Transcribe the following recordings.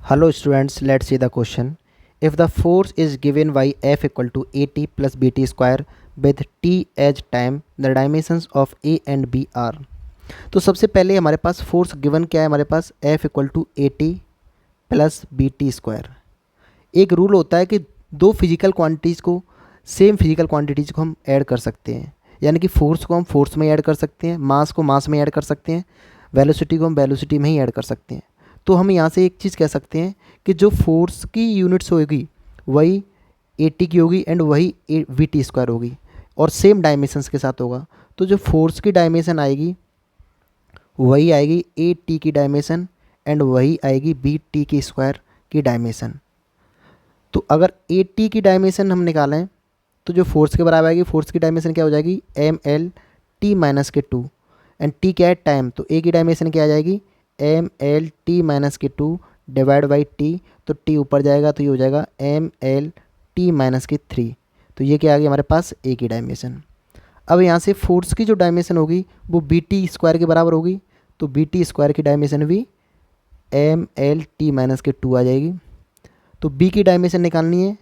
Hello students, let's see the question. If the force is given by F equal to AT plus BT square with T as time, the dimensions of A and B are. तो सबसे पहले हमारे पास force given क्या है, हमारे पास F equal to AT plus BT square. एक rule होता है कि दो फिजिकल क्वांटिटीज़ को सेम फिजिकल क्वांटिटीज़ को हम ऐड कर सकते हैं, यानी कि फोर्स को हम फोर्स में ऐड कर सकते हैं, मास को मास में ऐड कर सकते हैं, वेलोसिटी को हम वेलोसिटी में ही ऐड कर सकते हैं। तो हम यहाँ से एक चीज़ कह सकते हैं कि जो फोर्स की यूनिट्स होगी वही AT की होगी एंड वही VT स्क्वायर होगी और सेम डायमेंशंस के साथ होगा। तो जो फोर्स की डायमेंशन आएगी वही आएगी AT की डायमेंशन एंड वही आएगी BT की स्क्वायर की डायमेंशन। तो अगर AT की डायमेंशन हम निकालें तो जो फोर्स के बराबर आएगी, फोर्स की डायमेंशन क्या हो जाएगी MLT माइनस के 2 एंड T क्या है टाइम, तो A की डायमेंशन क्या आ जाएगी MLT माइनस के 2 डिवाइड बाई T, तो T ऊपर जाएगा तो ये हो जाएगा MLT माइनस के 3। तो ये क्या आ गया हमारे पास A की डायमेंशन। अब यहाँ से फोर्स की जो डायमेंशन होगी वो BT स्क्वायर के बराबर होगी, तो BT स्क्वायर की डायमेंशन भी MLT माइनस के 2 आ जाएगी। तो B की डायमेंशन निकालनी है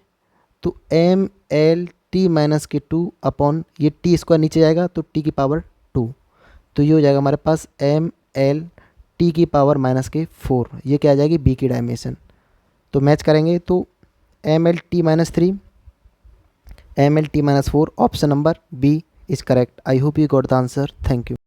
तो MLT माइनस के 2 अपॉन ये T स्क्वायर नीचे जाएगा तो T की पावर 2, तो ये हो जाएगा हमारे पास MLT की पावर माइनस के 4। ये क्या आ जाएगी B की डायमेंशन। तो मैच करेंगे तो MLT minus 3 MLT minus 4, option number B is correct. I hope you got the answer. Thank you.